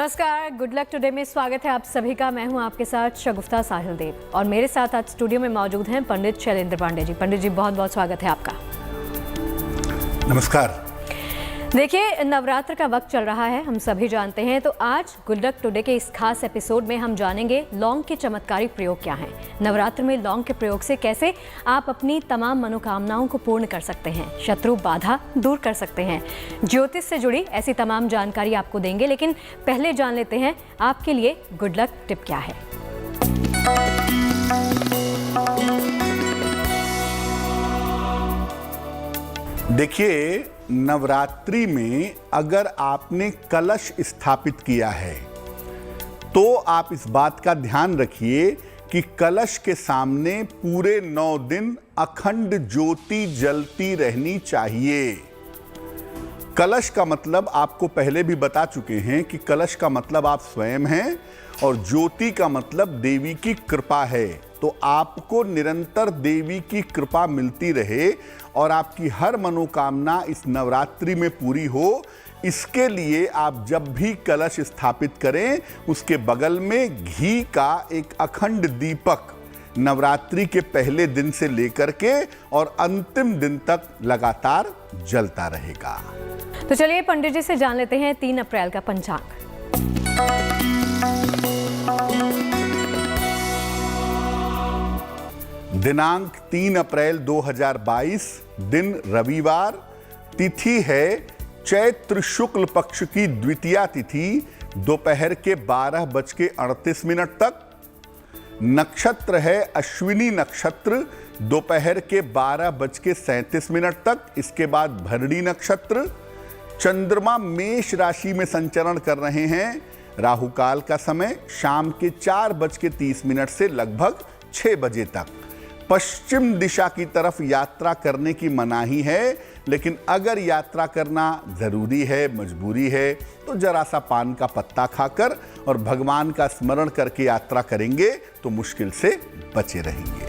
नमस्कार, good luck today में स्वागत है आप सभी का। मैं हूं आपके साथ शगुफ्ता साहिल देव और मेरे साथ आज स्टूडियो में मौजूद हैं पंडित शैलेंद्र पांडे जी। पंडित जी, बहुत बहुत स्वागत है आपका। नमस्कार। देखिए, नवरात्र का वक्त चल रहा है, हम सभी जानते हैं। तो आज गुड लक टुडे के इस खास एपिसोड में हम जानेंगे लौंग के चमत्कारिक प्रयोग क्या हैं। नवरात्र में लौंग के प्रयोग से कैसे आप अपनी तमाम मनोकामनाओं को पूर्ण कर सकते हैं, शत्रु बाधा दूर कर सकते हैं। ज्योतिष से जुड़ी ऐसी तमाम जानकारी आपको देंगे, लेकिन पहले जान लेते हैं आपके लिए गुड लक टिप क्या है। देखिए, नवरात्रि में अगर आपने कलश स्थापित किया है तो आप इस बात का ध्यान रखिए कि कलश के सामने पूरे 9 दिन अखंड ज्योति जलती रहनी चाहिए। कलश का मतलब आपको पहले भी बता चुके हैं कि कलश का मतलब आप स्वयं हैं और ज्योति का मतलब देवी की कृपा है। तो आपको निरंतर देवी की कृपा मिलती रहे और आपकी हर मनोकामना इस नवरात्रि में पूरी हो, इसके लिए आप जब भी कलश स्थापित करें उसके बगल में घी का एक अखंड दीपक नवरात्रि के पहले दिन से लेकर के और अंतिम दिन तक लगातार जलता रहेगा। तो चलिए पंडित जी से जान लेते हैं 3 अप्रैल का पंचांग। दिनांक 3 अप्रैल 2022, दिन रविवार, तिथि है चैत्र शुक्ल पक्ष की द्वितीया तिथि, दोपहर के 12:38 तक। नक्षत्र है अश्विनी नक्षत्र, दोपहर के 12:37 तक। इसके बाद भरणी नक्षत्र। चंद्रमा मेष राशि में संचरण कर रहे हैं। राहु काल का समय शाम के 4:30 से लगभग 6 बजे तक। पश्चिम दिशा की तरफ यात्रा करने की मनाही है, लेकिन अगर यात्रा करना जरूरी है, मजबूरी है, तो जरा सा पान का पत्ता खाकर और भगवान का स्मरण करके यात्रा करेंगे तो मुश्किल से बचे रहेंगे।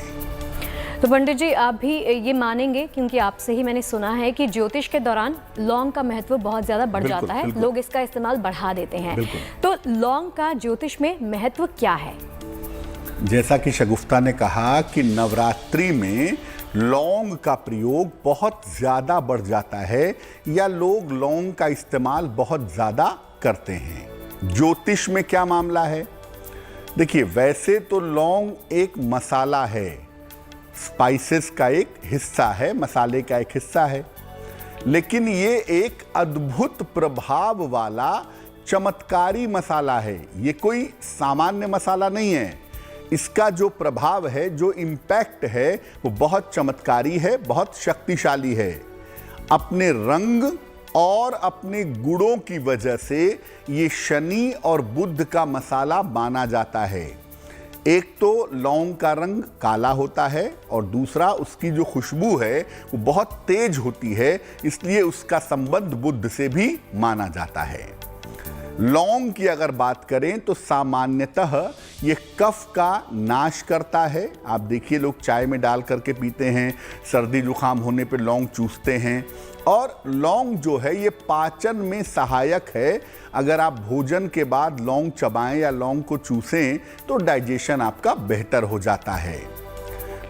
तो पंडित जी, आप भी ये मानेंगे, क्योंकि आपसे ही मैंने सुना है कि ज्योतिष के दौरान लौंग का महत्व बहुत ज्यादा बढ़ जाता है, लोग इसका इस्तेमाल बढ़ा देते हैं। तो लौंग का ज्योतिष में महत्व क्या है? जैसा कि शगुफ्ता ने कहा कि नवरात्रि में लौंग का प्रयोग बहुत ज़्यादा बढ़ जाता है या लोग लौंग का इस्तेमाल बहुत ज़्यादा करते हैं। ज्योतिष में क्या मामला है? देखिए, वैसे तो लौंग एक मसाला है, स्पाइसेस का एक हिस्सा है, मसाले का एक हिस्सा है, लेकिन ये एक अद्भुत प्रभाव वाला चमत्कारी मसाला है। ये कोई सामान्य मसाला नहीं है। इसका जो प्रभाव है, जो इम्पैक्ट है, वो बहुत चमत्कारी है, बहुत शक्तिशाली है। अपने रंग और अपने गुणों की वजह से ये शनि और बुध का मसाला माना जाता है। एक तो लौंग का रंग काला होता है और दूसरा उसकी जो खुशबू है वो बहुत तेज होती है, इसलिए उसका संबंध बुध से भी माना जाता है। लौंग की अगर बात करें तो सामान्यतः ये कफ का नाश करता है। आप देखिए, लोग चाय में डाल करके पीते हैं, सर्दी जुकाम होने पे लौंग चूसते हैं। और लौंग जो है ये पाचन में सहायक है। अगर आप भोजन के बाद लौंग चबाएं या लौंग को चूसें तो डाइजेशन आपका बेहतर हो जाता है।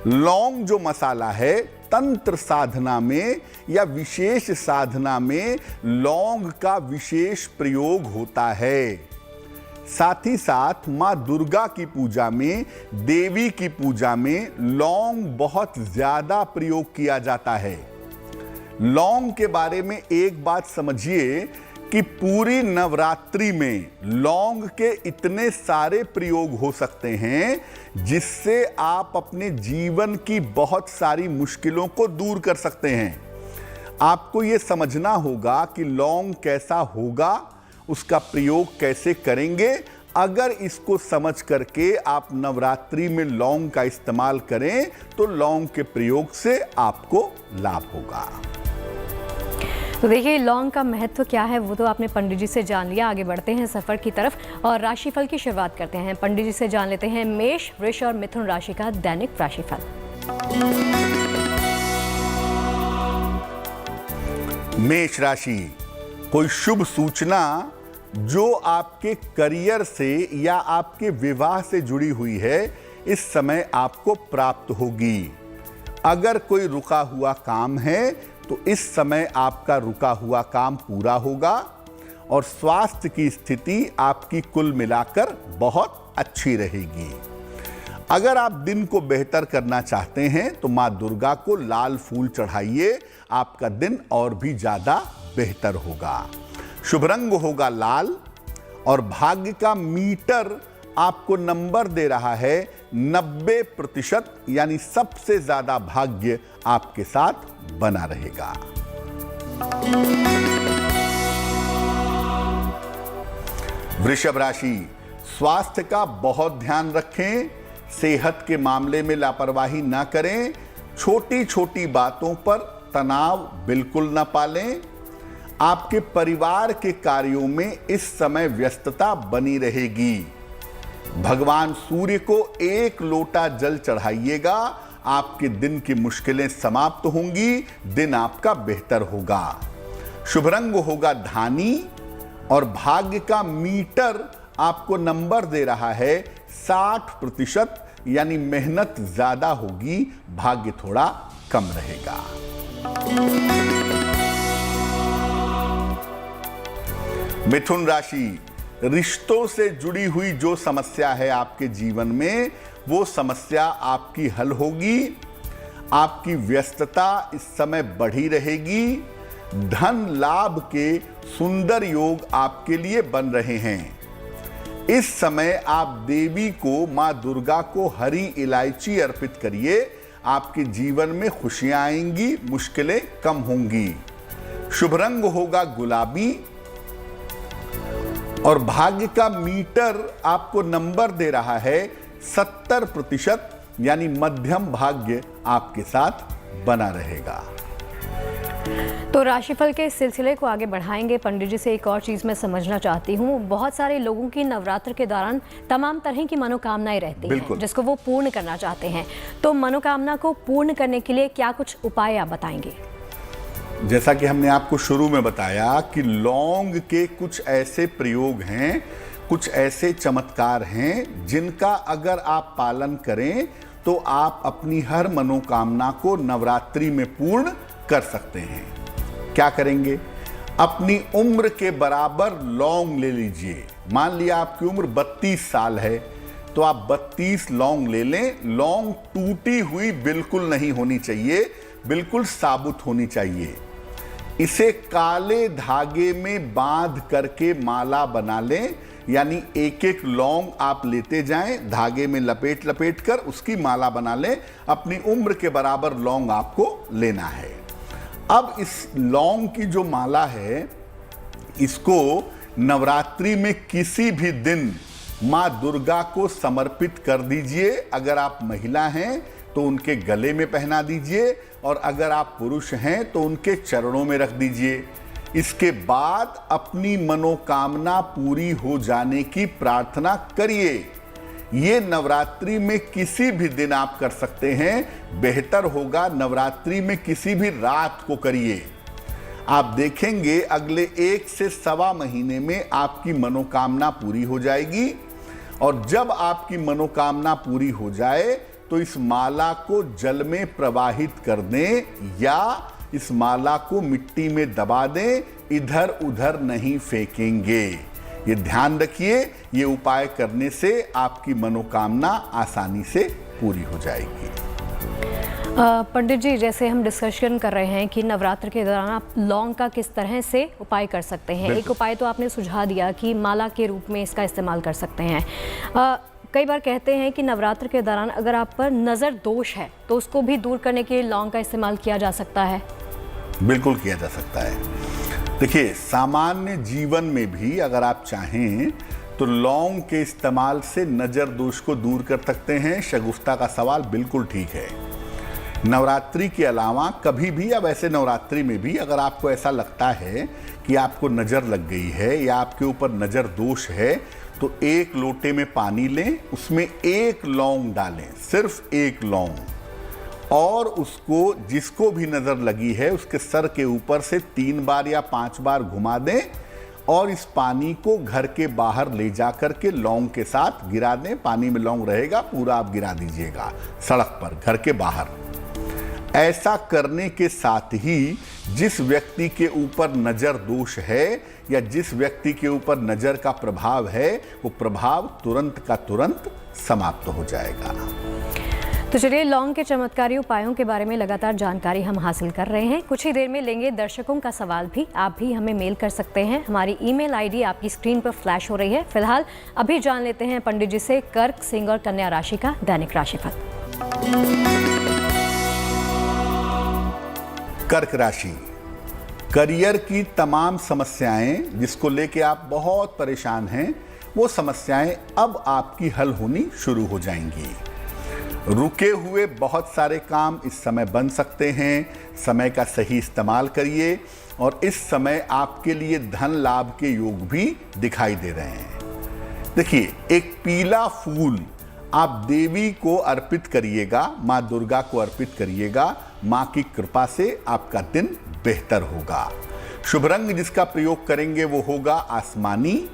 लौंग जो मसाला है, तंत्र साधना में या विशेष साधना में लौंग का विशेष प्रयोग होता है। साथ ही साथ मां दुर्गा की पूजा में, देवी की पूजा में लौंग बहुत ज्यादा प्रयोग किया जाता है। लौंग के बारे में एक बात समझिए कि पूरी नवरात्रि में लौंग के इतने सारे प्रयोग हो सकते हैं जिससे आप अपने जीवन की बहुत सारी मुश्किलों को दूर कर सकते हैं। आपको ये समझना होगा कि लौंग कैसा होगा, उसका प्रयोग कैसे करेंगे। अगर इसको समझ करके आप नवरात्रि में लौंग का इस्तेमाल करें तो लौंग के प्रयोग से आपको लाभ होगा। तो देखिए, लौंग का महत्व क्या है वो तो आपने पंडित जी से जान लिया। आगे बढ़ते हैं सफर की तरफ और राशिफल की शुरुआत करते हैं। पंडित जी से जान लेते हैं मेष, वृष और मिथुन राशि का दैनिक राशिफल। मेष राशि, कोई शुभ सूचना जो आपके करियर से या आपके विवाह से जुड़ी हुई है, इस समय आपको प्राप्त होगी। अगर कोई रुका हुआ काम है तो इस समय आपका रुका हुआ काम पूरा होगा और स्वास्थ्य की स्थिति आपकी कुल मिलाकर बहुत अच्छी रहेगी। अगर आप दिन को बेहतर करना चाहते हैं तो मां दुर्गा को लाल फूल चढ़ाइए, आपका दिन और भी ज्यादा बेहतर होगा। शुभ रंग होगा लाल और भाग्य का मीटर आपको नंबर दे रहा है 90%, यानी सबसे ज्यादा भाग्य आपके साथ बना रहेगा। वृषभ राशि, स्वास्थ्य का बहुत ध्यान रखें, सेहत के मामले में लापरवाही ना करें, छोटी छोटी बातों पर तनाव बिल्कुल ना पालें। आपके परिवार के कार्यों में इस समय व्यस्तता बनी रहेगी। भगवान सूर्य को 1 लोटा जल चढ़ाइएगा, आपके दिन की मुश्किलें समाप्त होंगी, दिन आपका बेहतर होगा। शुभ रंग होगा धानी और भाग्य का मीटर आपको नंबर दे रहा है 60%, यानी मेहनत ज्यादा होगी, भाग्य थोड़ा कम रहेगा। मिथुन राशि, रिश्तों से जुड़ी हुई जो समस्या है आपके जीवन में, वो समस्या आपकी हल होगी। आपकी व्यस्तता इस समय बढ़ी रहेगी। धन लाभ के सुंदर योग आपके लिए बन रहे हैं। इस समय आप देवी को, मां दुर्गा को हरी इलायची अर्पित करिए, आपके जीवन में खुशियां आएंगी, मुश्किलें कम होंगी। शुभ रंग होगा गुलाबी और भाग्य का मीटर आपको नंबर दे रहा है 70%, यानी मध्यम भाग्य आपके साथ बना रहेगा। तो राशिफल के सिलसिले को आगे बढ़ाएंगे। पंडित जी से एक और चीज़ मैं समझना चाहती हूँ, बहुत सारे लोगों की नवरात्र के दौरान तमाम तरह की मनोकामनाएं रहती हैं जिसको वो पूर्ण करना चाहते हैं, तो मनोकामना को पूर्ण करने के लिए क्या कुछ उपाय आप बताएंगे? जैसा कि हमने आपको शुरू में बताया कि लौंग के कुछ ऐसे प्रयोग हैं, कुछ ऐसे चमत्कार हैं जिनका अगर आप पालन करें तो आप अपनी हर मनोकामना को नवरात्रि में पूर्ण कर सकते हैं। क्या करेंगे? अपनी उम्र के बराबर लौंग ले लीजिए। मान लिया आपकी उम्र 32 साल है तो आप 32 लौंग ले लें। लौंग टूटी हुई बिल्कुल नहीं होनी चाहिए, बिल्कुल साबुत होनी चाहिए। इसे काले धागे में बांध करके माला बना लें, यानी एक एक लौंग आप लेते जाएं, धागे में लपेट लपेट कर उसकी माला बना लें। अपनी उम्र के बराबर लौंग आपको लेना है। अब इस लौंग की जो माला है, इसको नवरात्रि में किसी भी दिन मां दुर्गा को समर्पित कर दीजिए। अगर आप महिला हैं तो उनके गले में पहना दीजिए और अगर आप पुरुष हैं तो उनके चरणों में रख दीजिए। इसके बाद अपनी मनोकामना पूरी हो जाने की प्रार्थना करिए। ये नवरात्रि में किसी भी दिन आप कर सकते हैं। बेहतर होगा नवरात्रि में किसी भी रात को करिए। आप देखेंगे अगले 1 से सवा महीने में आपकी मनोकामना पूरी हो जाएगी। और जब आपकी मनोकामना पूरी हो जाए तो इस माला को जल में प्रवाहित कर दें या इस माला को मिट्टी में दबा दें, इधर उधर नहीं फेंकेंगे। ये ध्यान रखिए, ये उपाय करने से आपकी मनोकामना आसानी से पूरी हो जाएगी। पंडित जी, जैसे हम डिस्कशन कर रहे हैं कि नवरात्र के दौरान आप लौंग का किस तरह से उपाय कर सकते हैं, एक उपाय तो आपने सुझा दिया कि माला के रूप में इसका इस्तेमाल कर सकते हैं। कई बार कहते हैं कि नवरात्र के दौरान अगर आप पर नज़र दोष है तो उसको भी दूर करने के लिए लौंग का इस्तेमाल किया जा सकता है। बिल्कुल किया जा सकता है। देखिए, सामान्य जीवन में भी अगर आप चाहें तो लौंग के इस्तेमाल से नज़र दोष को दूर कर सकते हैं। शगुफ्ता का सवाल बिल्कुल ठीक है। नवरात्रि के अलावा कभी भी या वैसे नवरात्रि में भी अगर आपको ऐसा लगता है कि आपको नज़र लग गई है या आपके ऊपर नज़र दोष है तो 1 लोटे में पानी लें, उसमें 1 लौंग डालें, सिर्फ 1 लौंग, और उसको जिसको भी नज़र लगी है उसके सर के ऊपर से 3 बार या 5 बार घुमा दें और इस पानी को घर के बाहर ले जा करके लौंग के साथ गिरा दें। पानी में लौंग रहेगा, पूरा आप गिरा दीजिएगा सड़क पर, घर के बाहर। ऐसा करने के साथ ही जिस व्यक्ति के ऊपर नजर दोष है या जिस व्यक्ति के ऊपर नजर का प्रभाव है, वो प्रभाव तुरंत का तुरंत समाप्त हो जाएगा। तो चलिए, लौंग के चमत्कारी उपायों के बारे में लगातार जानकारी हम हासिल कर रहे हैं। कुछ ही देर में लेंगे दर्शकों का सवाल भी। आप भी हमें मेल कर सकते हैं। हमारी ईमेल आईडी आपकी स्क्रीन पर फ्लैश हो रही है। फिलहाल अभी जान लेते हैं पंडित जी से कर्क, सिंह और कन्या राशि का दैनिक राशिफल। कर्क राशि, करियर की तमाम समस्याएं जिसको लेके आप बहुत परेशान हैं, वो समस्याएं अब आपकी हल होनी शुरू हो जाएंगी। रुके हुए बहुत सारे काम इस समय बन सकते हैं। समय का सही इस्तेमाल करिए और इस समय आपके लिए धन लाभ के योग भी दिखाई दे रहे हैं। देखिए, एक पीला फूल आप देवी को अर्पित करिएगा, माँ दुर्गा को अर्पित करिएगा। माँ की कृपा से आपका दिन बेहतर होगा। शुभ रंग जिसका प्रयोग करेंगे वो होगा आसमानी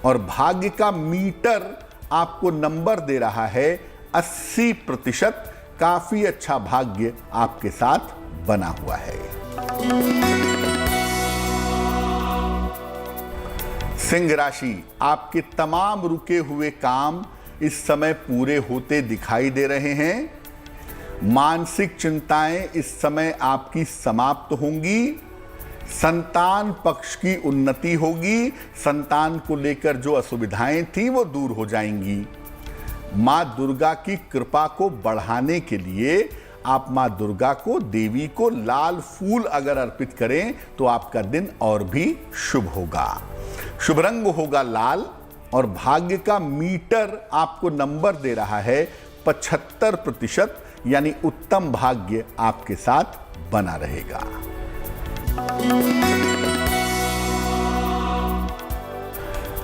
और भाग्य का मीटर आपको नंबर दे रहा है 80%। काफी अच्छा भाग्य आपके साथ बना हुआ है। सिंह राशि, आपके तमाम रुके हुए काम इस समय पूरे होते दिखाई दे रहे हैं। मानसिक चिंताएं इस समय आपकी समाप्त होंगी। संतान पक्ष की उन्नति होगी। संतान को लेकर जो असुविधाएं थी वो दूर हो जाएंगी। माँ दुर्गा की कृपा को बढ़ाने के लिए आप माँ दुर्गा को, देवी को लाल फूल अगर अर्पित करें तो आपका दिन और भी शुभ होगा। शुभ रंग होगा लाल और भाग्य का मीटर आपको नंबर दे रहा है 75%, यानी उत्तम भाग्य आपके साथ बना रहेगा।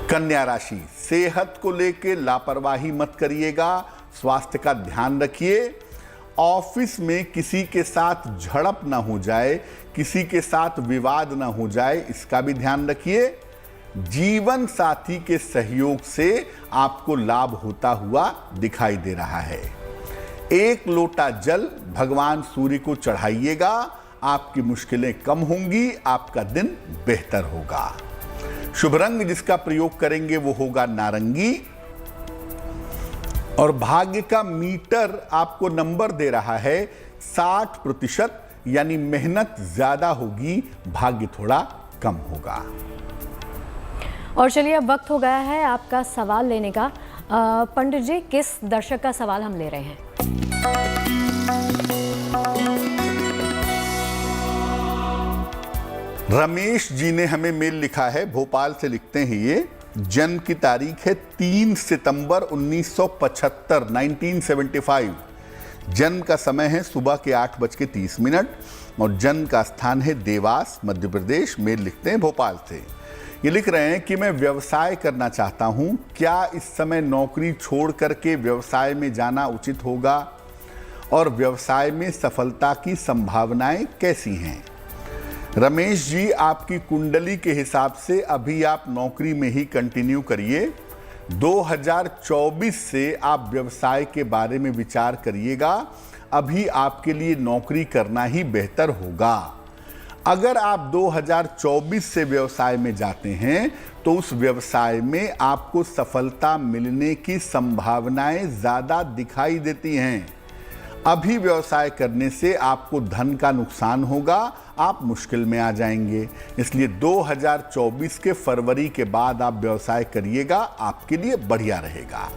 कन्या राशि, सेहत को लेके लापरवाही मत करिएगा। स्वास्थ्य का ध्यान रखिए। ऑफिस में किसी के साथ झड़प ना हो जाए, किसी के साथ विवाद ना हो जाए, इसका भी ध्यान रखिए। जीवन साथी के सहयोग से आपको लाभ होता हुआ दिखाई दे रहा है। 1 लोटा जल भगवान सूर्य को चढ़ाइएगा। आपकी मुश्किलें कम होंगी, आपका दिन बेहतर होगा। शुभ रंग जिसका प्रयोग करेंगे वो होगा नारंगी और भाग्य का मीटर आपको नंबर दे रहा है 60%, यानी मेहनत ज्यादा होगी, भाग्य थोड़ा कम होगा। और चलिए, अब वक्त हो गया है आपका सवाल लेने का। पंडित जी, किस दर्शक का सवाल हम ले रहे हैं? रमेश जी ने हमें मेल लिखा है, भोपाल से लिखते हैं ये। जन्म की तारीख है 3 सितंबर 1975, 1975। जन्म का समय है सुबह के 8:30 और जन्म का स्थान है देवास, मध्य प्रदेश। मेल लिखते हैं भोपाल से। ये लिख रहे हैं कि मैं व्यवसाय करना चाहता हूं, क्या इस समय नौकरी छोड़ करके व्यवसाय में जाना उचित होगा और व्यवसाय में सफलता की संभावनाएं कैसी हैं? रमेश जी, आपकी कुंडली के हिसाब से अभी आप नौकरी में ही कंटिन्यू करिए। 2024 से आप व्यवसाय के बारे में विचार करिएगा। अभी आपके लिए नौकरी करना ही बेहतर होगा। अगर आप 2024 से व्यवसाय में जाते हैं तो उस व्यवसाय में आपको सफलता मिलने की संभावनाएं ज़्यादा दिखाई देती हैं। अभी व्यवसाय करने से आपको धन का नुकसान होगा, आप मुश्किल में आ जाएंगे। इसलिए 2024 के फरवरी के बाद आप व्यवसाय करिएगा, आपके लिए बढ़िया रहेगा।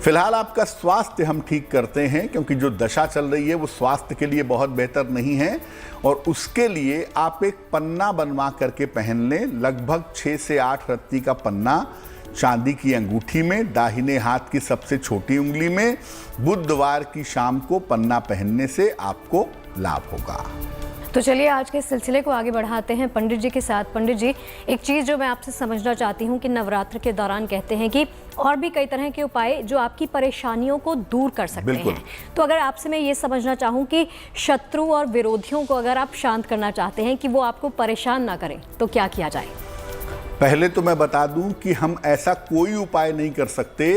फिलहाल आपका स्वास्थ्य हम ठीक करते हैं, क्योंकि जो दशा चल रही है वो स्वास्थ्य के लिए बहुत बेहतर नहीं है और उसके लिए आप एक पन्ना बनवा करके पहन लें। लगभग 6 से 8 रत्ती का पन्ना चांदी की अंगूठी में, दाहिने हाथ की सबसे छोटी उंगली में। बुधवार की शाम को पन्ना पहनने से आपको लाभ होगा। तो चलिए, आज के सिलसिले को आगे बढ़ाते हैं पंडित जी के साथ। पंडित जी, एक चीज़ जो मैं आपसे समझना चाहती हूँ कि नवरात्र के दौरान कहते हैं कि और भी कई तरह के उपाय जो आपकी परेशानियों को दूर कर सकते हैं। तो अगर आपसे मैं ये समझना चाहूँ कि शत्रु और विरोधियों को अगर आप शांत करना चाहते हैं कि वो आपको परेशान ना करें, तो क्या किया जाए? पहले तो मैं बता दूं कि हम ऐसा कोई उपाय नहीं कर सकते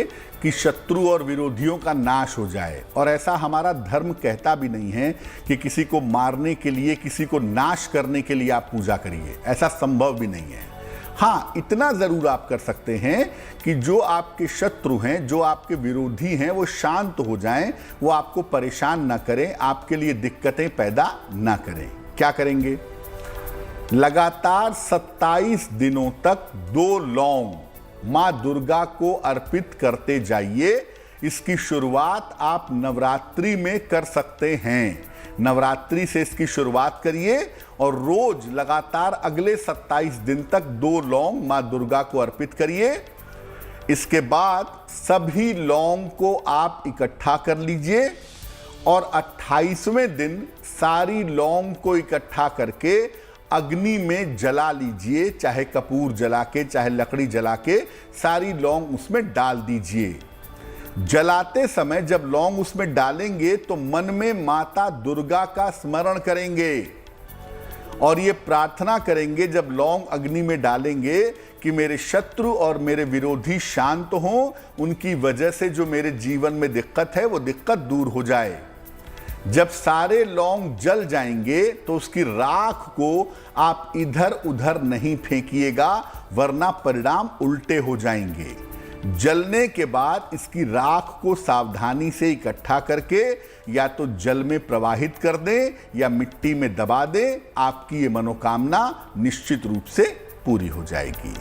कि शत्रु और विरोधियों का नाश हो जाए, और ऐसा हमारा धर्म कहता भी नहीं है कि किसी को मारने के लिए, किसी को नाश करने के लिए आप पूजा करिए। ऐसा संभव भी नहीं है। हाँ, इतना जरूर आप कर सकते हैं कि जो आपके शत्रु हैं, जो आपके विरोधी हैं, वो शांत हो जाएं, वो आपको परेशान ना करें, आपके लिए दिक्कतें पैदा ना करें। क्या करेंगे? लगातार 27 दिनों तक 2 लौंग मां दुर्गा को अर्पित करते जाइए। इसकी शुरुआत आप नवरात्रि में कर सकते हैं। नवरात्रि से इसकी शुरुआत करिए और रोज लगातार अगले 27 दिन तक 2 लौंग मां दुर्गा को अर्पित करिए। इसके बाद सभी लौंग को आप इकट्ठा कर लीजिए और 28वें दिन सारी लौंग को इकट्ठा करके अग्नि में जला लीजिए, चाहे कपूर जला के, चाहे लकड़ी जला के, सारी लौंग उसमें डाल दीजिए। जलाते समय जब लौंग उसमें डालेंगे तो मन में माता दुर्गा का स्मरण करेंगे और ये प्रार्थना करेंगे जब लौंग अग्नि में डालेंगे कि मेरे शत्रु और मेरे विरोधी शांत हों, उनकी वजह से जो मेरे जीवन में दिक्कत है वो दिक्कत दूर हो जाए। जब सारे लौंग जल जाएंगे तो उसकी राख को आप इधर उधर नहीं फेंकिएगा, वरना परिणाम उल्टे हो जाएंगे। जलने के बाद इसकी राख को सावधानी से इकट्ठा करके या तो जल में प्रवाहित कर दें या मिट्टी में दबा दें। आपकी ये मनोकामना निश्चित रूप से पूरी हो जाएगी।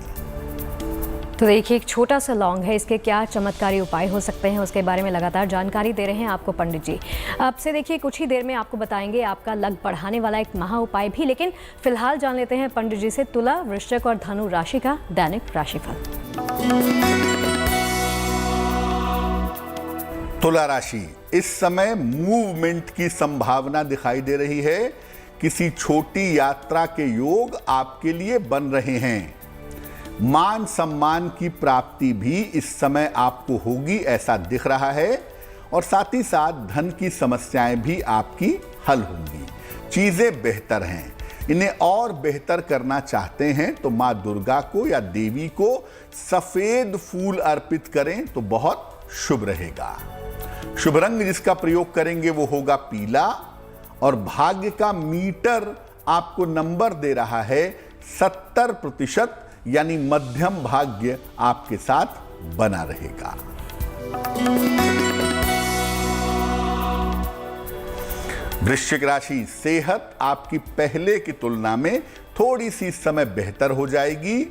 तो देखिए, एक छोटा सा लौंग है, इसके क्या चमत्कारी उपाय हो सकते हैं उसके बारे में लगातार जानकारी दे रहे हैं आपको पंडित जी। आपसे देखिए कुछ ही देर में आपको बताएंगे आपका लक बढ़ाने वाला एक महा उपाय भी, लेकिन फिलहाल जान लेते हैं पंडित जी से तुला, वृश्चिक और धनु राशि का दैनिक राशिफल। तुला राशि, इस समय मूवमेंट की संभावना दिखाई दे रही है। किसी छोटी यात्रा के योग आपके लिए बन रहे हैं। मान सम्मान की प्राप्ति भी इस समय आपको होगी, ऐसा दिख रहा है। और साथ ही साथ धन की समस्याएं भी आपकी हल होंगी। चीजें बेहतर हैं। इन्हें और बेहतर करना चाहते हैं तो मां दुर्गा को या देवी को सफेद फूल अर्पित करें तो बहुत शुभ रहेगा। शुभ रंग जिसका प्रयोग करेंगे वो होगा पीला, और भाग्य का मीटर आपको नंबर दे रहा है 70%, यानी मध्यम भाग्य आपके साथ बना रहेगा। वृश्चिक राशि, सेहत आपकी पहले की तुलना में थोड़ी सी समय बेहतर हो जाएगी।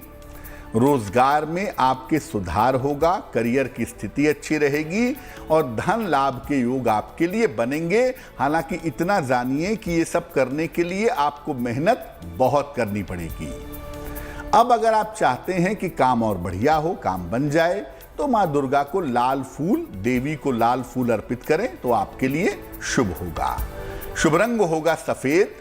रोजगार में आपके सुधार होगा, करियर की स्थिति अच्छी रहेगी और धन लाभ के योग आपके लिए बनेंगे। हालांकि इतना जानिए कि ये सब करने के लिए आपको मेहनत बहुत करनी पड़ेगी। अब अगर आप चाहते हैं कि काम और बढ़िया हो, काम बन जाए, तो मां दुर्गा को लाल फूल, देवी को लाल फूल अर्पित करें तो आपके लिए शुभ होगा। शुभ रंग होगा सफेद,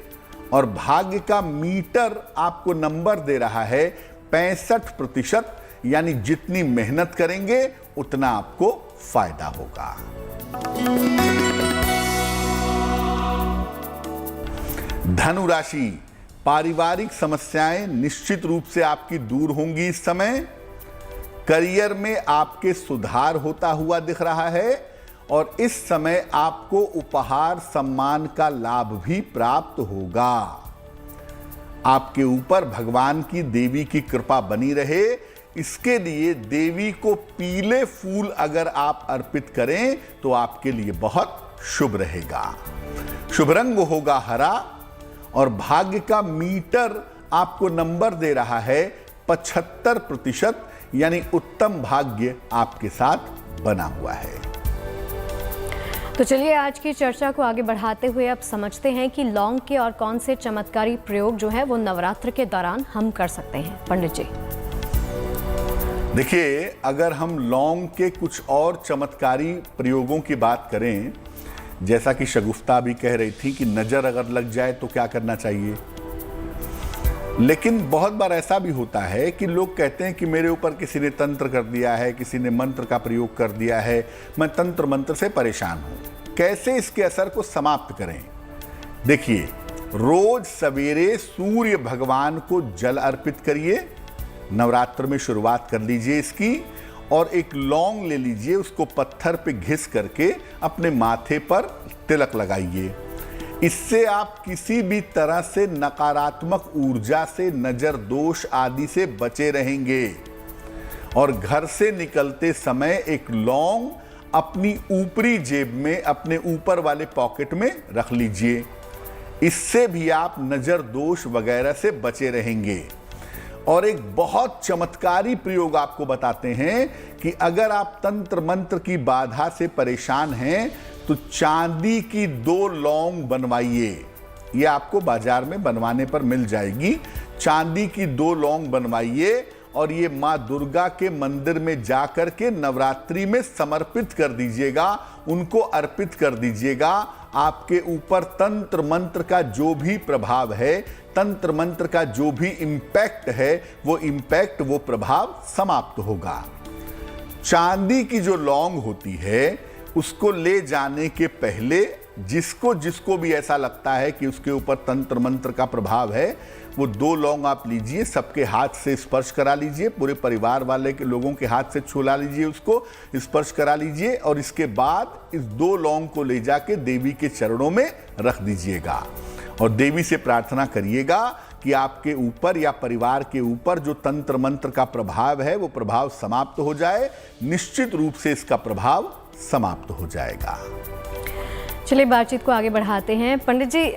और भाग्य का मीटर आपको नंबर दे रहा है 65%, यानी जितनी मेहनत करेंगे उतना आपको फायदा होगा। धनु राशि, पारिवारिक समस्याएं निश्चित रूप से आपकी दूर होंगी इस समय। करियर में आपके सुधार होता हुआ दिख रहा है और इस समय आपको उपहार सम्मान का लाभ भी प्राप्त होगा। आपके ऊपर भगवान की, देवी की कृपा बनी रहे, इसके लिए देवी को पीले फूल अगर आप अर्पित करें तो आपके लिए बहुत शुभ रहेगा। शुभ रंग होगा हरा, और भाग्य का मीटर आपको नंबर दे रहा है 75%, यानी उत्तम भाग्य आपके साथ बना हुआ है। तो चलिए आज की चर्चा को आगे बढ़ाते हुए अब समझते हैं कि लौंग के और कौन से चमत्कारी प्रयोग जो है वो नवरात्र के दौरान हम कर सकते हैं। पंडित जी देखिए, अगर हम लौंग के कुछ और चमत्कारी प्रयोगों की बात करें, जैसा कि शगुफ्ता भी कह रही थी कि नजर अगर लग जाए तो क्या करना चाहिए, लेकिन बहुत बार ऐसा भी होता है कि लोग कहते हैं कि मेरे ऊपर किसी ने तंत्र कर दिया है, किसी ने मंत्र का प्रयोग कर दिया है, मैं तंत्र मंत्र से परेशान हूं। कैसे इसके असर को समाप्त करें? देखिए, रोज सवेरे सूर्य भगवान को जल अर्पित करिए, नवरात्र में शुरुआत कर लीजिए इसकी। और एक लौंग ले लीजिए, उसको पत्थर पे घिस करके अपने माथे पर तिलक लगाइए। इससे आप किसी भी तरह से नकारात्मक ऊर्जा से, नजर दोष आदि से बचे रहेंगे। और घर से निकलते समय एक लौंग अपनी ऊपरी जेब में, अपने ऊपर वाले पॉकेट में रख लीजिए। इससे भी आप नजर दोष वगैरह से बचे रहेंगे। और एक बहुत चमत्कारी प्रयोग आपको बताते हैं कि अगर आप तंत्र मंत्र की बाधा से परेशान हैं तो चांदी की 2 लौंग बनवाइए। ये आपको बाजार में बनवाने पर मिल जाएगी। चांदी की 2 लौंग बनवाइए और ये माँ दुर्गा के मंदिर में जाकर के नवरात्रि में समर्पित कर दीजिएगा, उनको अर्पित कर दीजिएगा। आपके ऊपर तंत्र मंत्र का जो भी प्रभाव है, तंत्र मंत्र का जो भी इम्पैक्ट है, वो इम्पैक्ट, वो प्रभाव समाप्त होगा। चांदी की जो लौंग होती है उसको ले जाने के पहले जिसको भी ऐसा लगता है कि उसके ऊपर तंत्र मंत्र का प्रभाव है, वो 2 लौंग आप लीजिए, सबके हाथ से स्पर्श करा लीजिए, पूरे परिवार वाले के लोगों के हाथ से छुला लीजिए, उसको स्पर्श करा लीजिए। और इसके बाद इस 2 लौंग को ले जाके देवी के चरणों में रख दीजिएगा और देवी से प्रार्थना करिएगा कि आपके ऊपर या परिवार के ऊपर जो तंत्र मंत्र का प्रभाव है वो प्रभाव समाप्त हो जाए। निश्चित रूप से इसका प्रभाव समाप्त हो जाएगा। चलिए बातचीत को आगे बढ़ाते हैं। पंडित जी,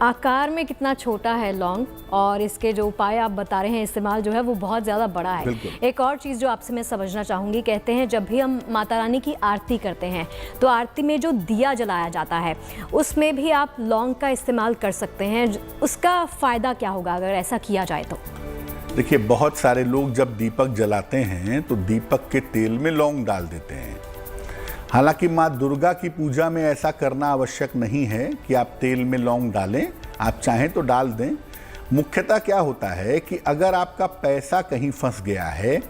आकार में कितना छोटा है लौंग, और इसके जो उपाय आप बता रहे हैं, इस्तेमाल जो है वो बहुत ज़्यादा बड़ा है। एक और चीज़ जो आपसे मैं समझना चाहूँगी, कहते हैं जब भी हम माता रानी की आरती करते हैं तो आरती में जो दिया जलाया जाता है उसमें भी आप लौंग का इस्तेमाल कर सकते हैं। उसका फ़ायदा क्या होगा अगर ऐसा किया जाए तो? देखिए, बहुत सारे लोग जब दीपक जलाते हैं तो दीपक के तेल में लौंग डाल देते हैं। हालांकि माँ दुर्गा की पूजा में ऐसा करना आवश्यक नहीं है कि आप तेल में लौंग डालें, आप चाहें तो डाल दें। मुख्यतः क्या होता है कि अगर आपका पैसा कहीं फंस गया है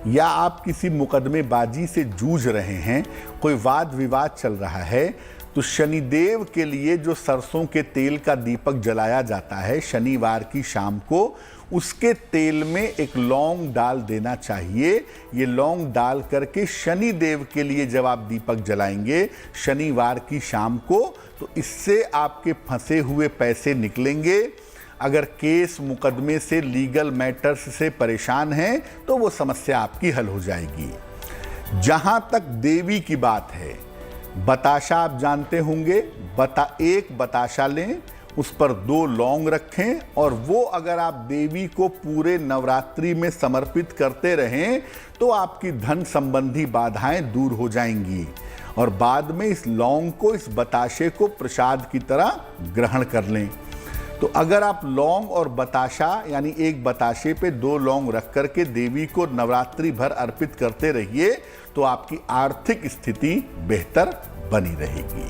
या आप किसी मुकदमेबाजी से जूझ रहे हैं, कोई वाद विवाद चल रहा है, तो शनिदेव के लिए जो सरसों के तेल का दीपक जलाया जाता है शनिवार की शाम को, उसके तेल में एक लौंग डाल देना चाहिए। ये लौंग डाल करके शनिदेव के लिए जब आप दीपक जलाएंगे शनिवार की शाम को, तो इससे आपके फंसे हुए पैसे निकलेंगे। अगर केस मुकदमे से, लीगल मैटर्स से परेशान हैं तो वो समस्या आपकी हल हो जाएगी। जहां तक देवी की बात है, बताशा आप जानते होंगे, एक बताशा लें, उस पर 2 लौंग रखें और वो अगर आप देवी को पूरे नवरात्रि में समर्पित करते रहें तो आपकी धन संबंधी बाधाएं दूर हो जाएंगी। और बाद में इस लौंग को, इस बताशे को प्रसाद की तरह ग्रहण कर लें। तो अगर आप लौंग और बताशा, यानी एक बताशे पे 2 लौंग रख करके देवी को नवरात्रि भर अर्पित करते रहिए तो आपकी आर्थिक स्थिति बेहतर बनी रहेगी।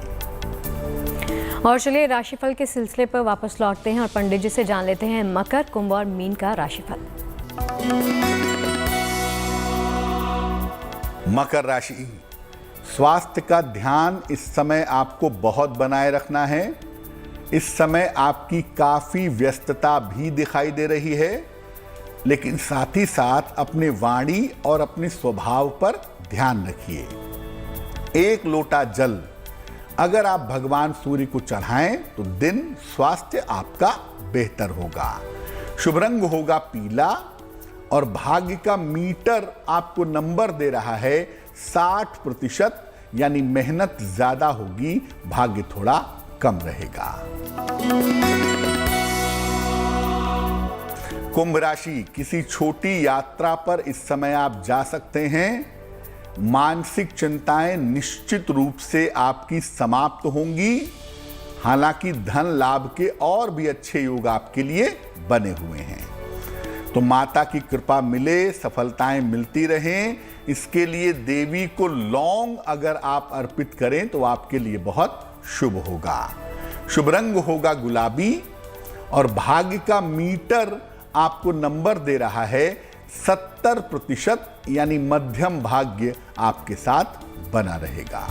और चलिए राशिफल के सिलसिले पर वापस लौटते हैं और पंडित जी से जान लेते हैं मकर, कुंभ और मीन का राशिफल। मकर राशि, स्वास्थ्य का ध्यान इस समय आपको बहुत बनाए रखना है। इस समय आपकी काफी व्यस्तता भी दिखाई दे रही है, लेकिन साथ ही साथ अपने वाणी और अपने स्वभाव पर ध्यान रखिए। 1 लोटा जल अगर आप भगवान सूर्य को चढ़ाएं तो दिन स्वास्थ्य आपका बेहतर होगा। शुभ रंग होगा पीला और भाग्य का मीटर आपको नंबर दे रहा है 60%, यानी मेहनत ज्यादा होगी, भाग्य थोड़ा कम रहेगा। कुंभ राशि, किसी छोटी यात्रा पर इस समय आप जा सकते हैं। मानसिक चिंताएं निश्चित रूप से आपकी समाप्त होंगी। हालांकि धन लाभ के और भी अच्छे योग आपके लिए बने हुए हैं। तो माता की कृपा मिले, सफलताएं मिलती रहें, इसके लिए देवी को लौंग अगर आप अर्पित करें तो आपके लिए बहुत शुभ होगा। शुभ रंग होगा गुलाबी और भाग्य का मीटर आपको नंबर दे रहा है 70%, यानी मध्यम भाग्य आपके साथ बना रहेगा।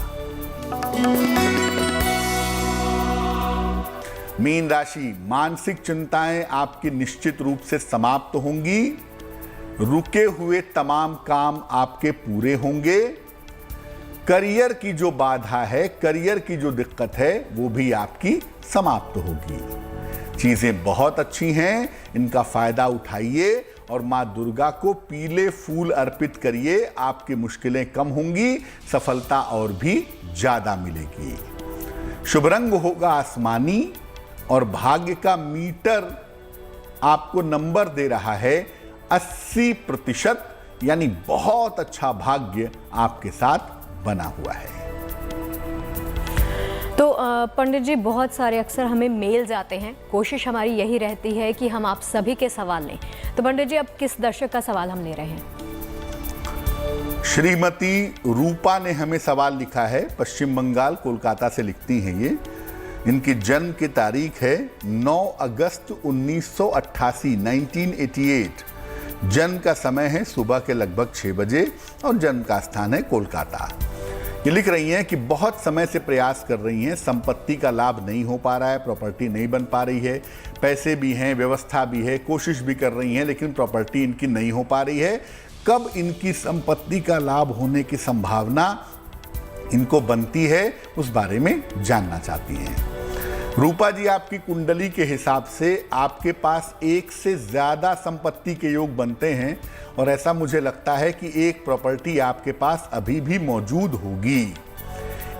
मीन राशि, मानसिक चिंताएं आपकी निश्चित रूप से समाप्त होंगी। रुके हुए तमाम काम आपके पूरे होंगे। करियर की जो बाधा है, करियर की जो दिक्कत है, वो भी आपकी समाप्त होगी। चीजें बहुत अच्छी हैं, इनका फायदा उठाइए और मां दुर्गा को पीले फूल अर्पित करिए। आपकी मुश्किलें कम होंगी, सफलता और भी ज्यादा मिलेगी। शुभ रंग होगा आसमानी और भाग्य का मीटर आपको नंबर दे रहा है 80%, यानी बहुत अच्छा भाग्य आपके साथ बना हुआ है। तो पंडित जी, बहुत सारे अक्सर हमें मेल्स आते हैं, कोशिश हमारी यही रहती है कि हम आप सभी के सवाल लें। तो पंडित जी, अब किस दर्शक का सवाल हम ले रहे हैं? श्रीमती रूपा ने हमें सवाल लिखा है, पश्चिम बंगाल कोलकाता से लिखती हैं ये। इनकी जन्म की तारीख है 9 अगस्त 1988, 1988। जन्म का समय है सुबह के लगभग 6 बजे और जन्म का स्थान है कोलकाता। ये लिख रही हैं कि बहुत समय से प्रयास कर रही हैं, संपत्ति का लाभ नहीं हो पा रहा है, प्रॉपर्टी नहीं बन पा रही है, पैसे भी हैं, व्यवस्था भी है, कोशिश भी कर रही हैं, लेकिन प्रॉपर्टी इनकी नहीं हो पा रही है। कब इनकी संपत्ति का लाभ होने की संभावना इनको बनती है, उस बारे में जानना चाहती हैं। रूपा जी, आपकी कुंडली के हिसाब से आपके पास एक से ज्यादा संपत्ति के योग बनते हैं और ऐसा मुझे लगता है कि एक प्रॉपर्टी आपके पास अभी भी मौजूद होगी।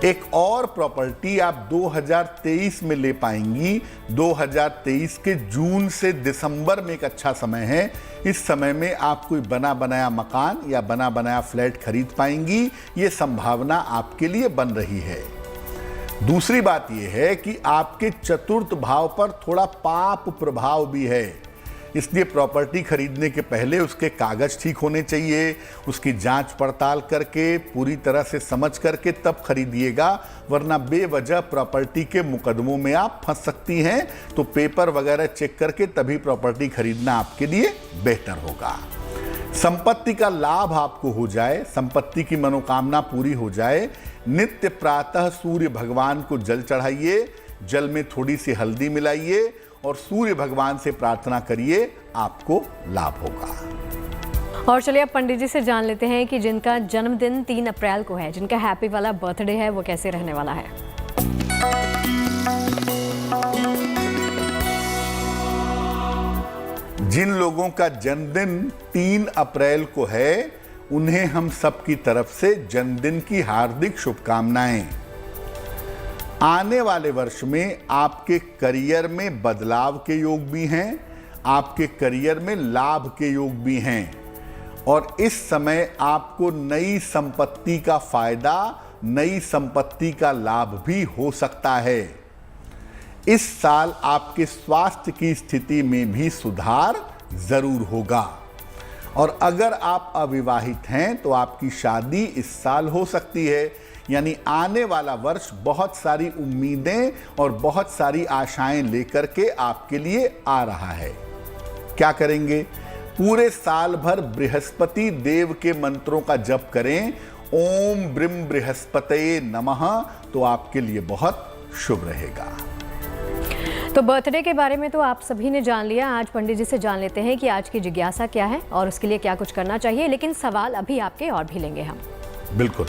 एक और प्रॉपर्टी आप 2023 में ले पाएंगी। 2023 के जून से दिसंबर में एक अच्छा समय है। इस समय में आप कोई बना बनाया मकान या बना बनाया फ्लैट खरीद पाएंगी। ये संभावना आपके लिए बन रही है। दूसरी बात यह है कि आपके चतुर्थ भाव पर थोड़ा पाप प्रभाव भी है, इसलिए प्रॉपर्टी खरीदने के पहले उसके कागज ठीक होने चाहिए। उसकी जांच पड़ताल करके, पूरी तरह से समझ करके तब खरीदिएगा, वरना बेवजह प्रॉपर्टी के मुकदमों में आप फंस सकती हैं। तो पेपर वगैरह चेक करके तभी प्रॉपर्टी खरीदना आपके लिए बेहतर होगा। संपत्ति का लाभ आपको हो जाए, संपत्ति की मनोकामना पूरी हो जाए। नित्य प्रातः सूर्य भगवान को जल चढ़ाइए, जल में थोड़ी सी हल्दी मिलाइए और सूर्य भगवान से प्रार्थना करिए, आपको लाभ होगा। और चलिए अब पंडित जी से जान लेते हैं कि जिनका जन्मदिन 3 अप्रैल को है, जिनका हैप्पी वाला बर्थडे है, वो कैसे रहने वाला है। जिन लोगों का जन्मदिन 3 अप्रैल को है, उन्हें हम सबकी तरफ से जन्मदिन की हार्दिक शुभकामनाएं। आने वाले वर्ष में आपके करियर में बदलाव के योग भी हैं, आपके करियर में लाभ के योग भी हैं और इस समय आपको नई संपत्ति का फायदा, नई संपत्ति का लाभ भी हो सकता है। इस साल आपके स्वास्थ्य की स्थिति में भी सुधार जरूर होगा और अगर आप अविवाहित हैं तो आपकी शादी इस साल हो सकती है। यानी आने वाला वर्ष बहुत सारी उम्मीदें और बहुत सारी आशाएं लेकर के आपके लिए आ रहा है। क्या करेंगे? पूरे साल भर बृहस्पति देव के मंत्रों का जप करें, ओम ब्रिम बृहस्पतये नमः, तो आपके लिए बहुत शुभ रहेगा। तो बर्थडे के बारे में तो आप सभी ने जान लिया। आज पंडित जी से जान लेते हैं कि आज की जिज्ञासा क्या है और उसके लिए क्या कुछ करना चाहिए, लेकिन सवाल अभी आपके और भी लेंगे हम। बिल्कुल।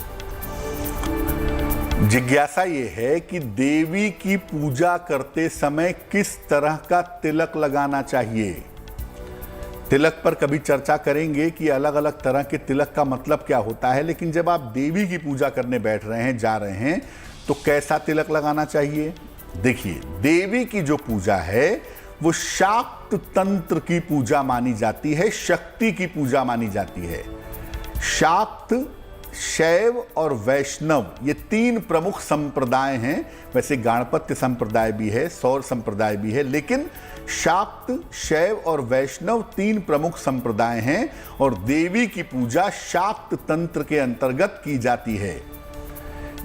जिज्ञासा ये है कि देवी की पूजा करते समय किस तरह का तिलक लगाना चाहिए। तिलक पर कभी चर्चा करेंगे कि अलग अलग तरह के तिलक का मतलब क्या होता है, लेकिन जब आप देवी की पूजा करने बैठ रहे हैं, जा रहे हैं, तो कैसा तिलक लगाना चाहिए। देखिए, देवी की जो पूजा है वो शाक्त तंत्र की पूजा मानी जाती है, शक्ति की पूजा मानी जाती है। शाक्त, शैव और वैष्णव ये 3 प्रमुख संप्रदाय हैं। वैसे गणपत्य संप्रदाय भी है, सौर संप्रदाय भी है, लेकिन शाक्त, शैव और वैष्णव 3 प्रमुख संप्रदाय हैं और देवी की पूजा शाक्त तंत्र के अंतर्गत की जाती है।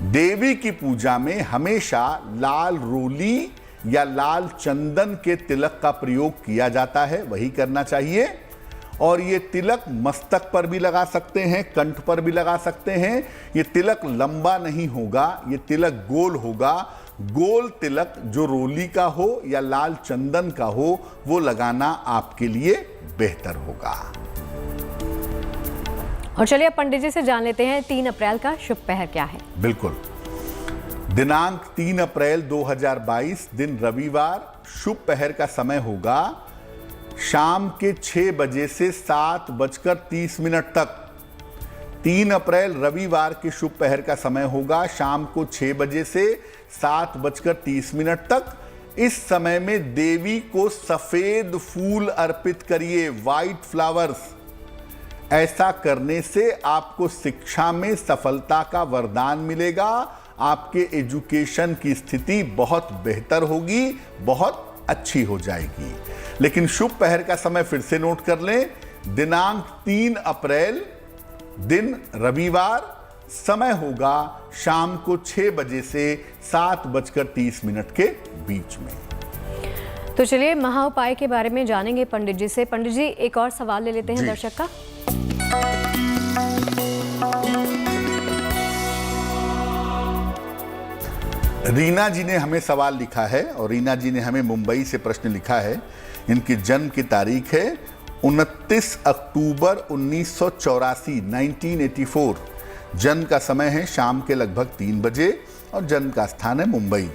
देवी की पूजा में हमेशा लाल रोली या लाल चंदन के तिलक का प्रयोग किया जाता है, वही करना चाहिए। और ये तिलक मस्तक पर भी लगा सकते हैं, कंठ पर भी लगा सकते हैं। ये तिलक लंबा नहीं होगा, ये तिलक गोल होगा। गोल तिलक जो रोली का हो या लाल चंदन का हो, वो लगाना आपके लिए बेहतर होगा। और चलिए अब पंडित जी से जान लेते हैं 3 अप्रैल का शुभ पहर क्या है। बिल्कुल। दिनांक 3 अप्रैल 2022 दिन रविवार, शुभ पहर का समय होगा शाम के 6 बजे से 7:30 तक। 3 अप्रैल रविवार के शुभ पहर का समय होगा शाम को 6 बजे से 7:30 तक। इस समय में देवी को सफेद फूल अर्पित करिए, व्हाइट फ्लावर्स। ऐसा करने से आपको शिक्षा में सफलता का वरदान मिलेगा, आपके एजुकेशन की स्थिति बहुत बेहतर होगी, बहुत अच्छी हो जाएगी। लेकिन शुभ पहर का समय फिर से नोट कर लें, दिनांक 3 अप्रैल दिन रविवार, समय होगा शाम को 6 बजे से 7:30 के बीच में। तो चलिए महाउपाय के बारे में जानेंगे पंडित जी से। पंडित जी एक और सवाल ले लेते हैं दर्शक का। रीना जी ने हमें सवाल लिखा है और रीना जी ने हमें मुंबई से प्रश्न लिखा है। इनकी जन्म की तारीख है 29 अक्टूबर 1984, 1984। जन्म का समय है शाम के लगभग 3 बजे और जन्म का स्थान है मुंबई।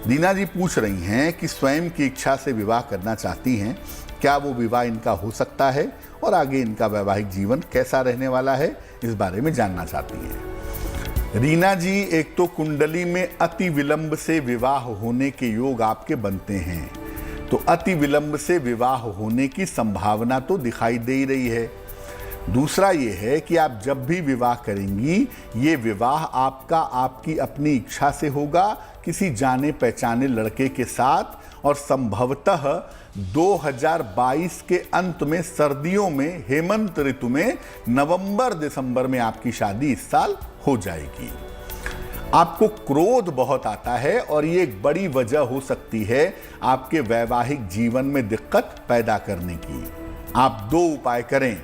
रीना जी पूछ रही हैं कि स्वयं की इच्छा से विवाह करना चाहती हैं, क्या वो विवाह इनका हो सकता है और आगे इनका वैवाहिक जीवन कैसा रहने वाला है, इस बारे में जानना चाहती हैं। रीना जी, एक तो कुंडली में अति विलंब से विवाह होने के योग आपके बनते हैं, तो अति विलंब से विवाह होने की संभावना तो दिखाई दे ही रही है। दूसरा ये है कि आप जब भी विवाह करेंगी, ये विवाह आपका आपकी अपनी इच्छा से होगा, किसी जाने पहचाने लड़के के साथ, और संभवतः 2022 के अंत में सर्दियों में, हेमंत ऋतु में, नवंबर दिसंबर में आपकी शादी इस साल हो जाएगी। आपको क्रोध बहुत आता है और ये एक बड़ी वजह हो सकती है आपके वैवाहिक जीवन में दिक्कत पैदा करने की। आप 2 उपाय करें।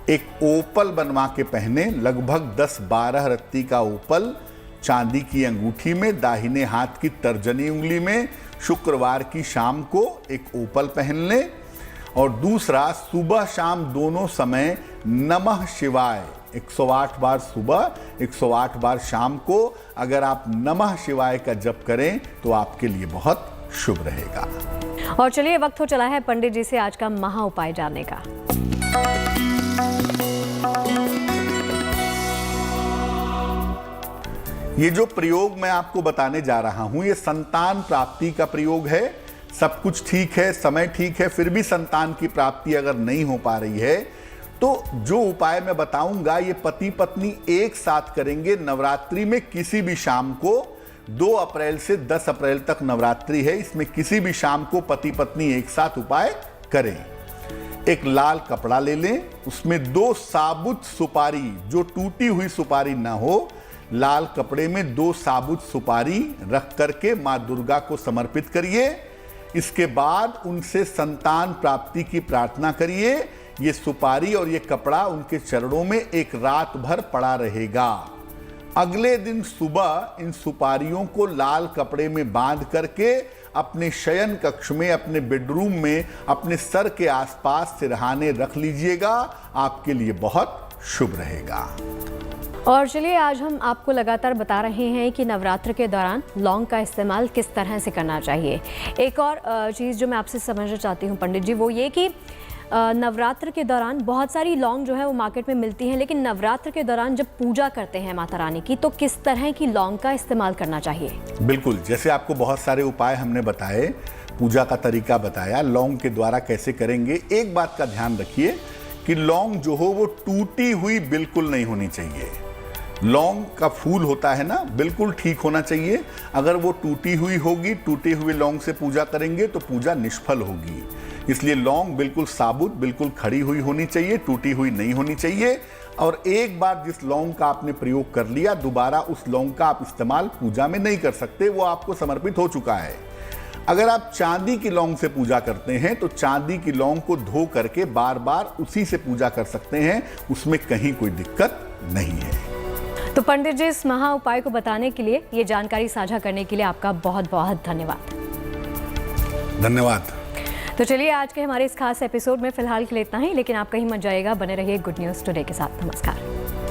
एक ओपल बनवा के पहने, लगभग 10-12 रत्ती का ओपल चांदी की अंगूठी में, दाहिने हाथ की तर्जनी उंगली में, शुक्रवार की शाम को एक ओपल पहन लें। और दूसरा, सुबह शाम दोनों समय नमः शिवाय 108 बार सुबह, 108 बार शाम को अगर आप नमः शिवाय का जप करें तो आपके लिए बहुत शुभ रहेगा। और चलिए वक्त हो चला है पंडित जी से आज का महा उपाय जानने का। ये जो प्रयोग मैं आपको बताने जा रहा हूं, ये संतान प्राप्ति का प्रयोग है। सब कुछ ठीक है, समय ठीक है, फिर भी संतान की प्राप्ति अगर नहीं हो पा रही है तो जो उपाय मैं बताऊंगा ये पति पत्नी एक साथ करेंगे नवरात्रि में। किसी भी शाम को 2 अप्रैल से 10 अप्रैल तक नवरात्रि है, इसमें किसी भी शाम को पति पत्नी एक साथ उपाय करें। एक लाल कपड़ा ले लें, उसमें 2 साबुत सुपारी, जो टूटी हुई सुपारी ना हो, लाल कपड़े में 2 साबुत सुपारी रख करके माँ दुर्गा को समर्पित करिए। इसके बाद उनसे संतान प्राप्ति की प्रार्थना करिए। ये सुपारी और ये कपड़ा उनके चरणों में एक रात भर पड़ा रहेगा। अगले दिन सुबह इन सुपारियों को लाल कपड़े में बांध करके अपने शयन कक्ष में, अपने बेडरूम में, अपने सर के आसपास सिरहाने रख लीजिएगा। आपके लिए बहुत शुभ रहेगा। और चलिए आज हम आपको लगातार बता रहे हैं कि नवरात्र के दौरान लौंग का इस्तेमाल किस तरह से करना चाहिए। एक और चीज़ जो मैं आपसे समझना चाहती हूँ पंडित जी, वो ये कि नवरात्र के दौरान बहुत सारी लौंग जो है वो मार्केट में मिलती हैं, लेकिन नवरात्र के दौरान जब पूजा करते हैं माता रानी की, तो किस तरह की लौंग का इस्तेमाल करना चाहिए? बिल्कुल, जैसे आपको बहुत सारे उपाय हमने बताए, पूजा का तरीका बताया, लौंग के द्वारा कैसे करेंगे। एक बात का ध्यान रखिए कि लौंग जो हो वो टूटी हुई बिल्कुल नहीं होनी चाहिए। लौंग का फूल होता है ना, बिल्कुल ठीक होना चाहिए। अगर वो टूटी हुई होगी, टूटे हुए लौंग से पूजा करेंगे तो पूजा निष्फल होगी। इसलिए लौंग बिल्कुल साबुत, बिल्कुल खड़ी हुई होनी चाहिए, टूटी हुई नहीं होनी चाहिए। और एक बार जिस लौंग का आपने प्रयोग कर लिया, दोबारा उस लौंग का आप इस्तेमाल पूजा में नहीं कर सकते, वो आपको समर्पित हो चुका है। अगर आप चांदी की लौंग से पूजा करते हैं तो चांदी की लौंग को धो करके बार बार उसी से पूजा कर सकते हैं, उसमें कहीं कोई दिक्कत नहीं है। तो पंडित जी इस महा उपाय को बताने के लिए, ये जानकारी साझा करने के लिए आपका बहुत बहुत धन्यवाद। धन्यवाद। तो चलिए आज के हमारे इस खास एपिसोड में फिलहाल के लिए इतना ही, लेकिन आप कहीं मत जाइएगा, बने रहिए गुड न्यूज़ टुडे के साथ। नमस्कार।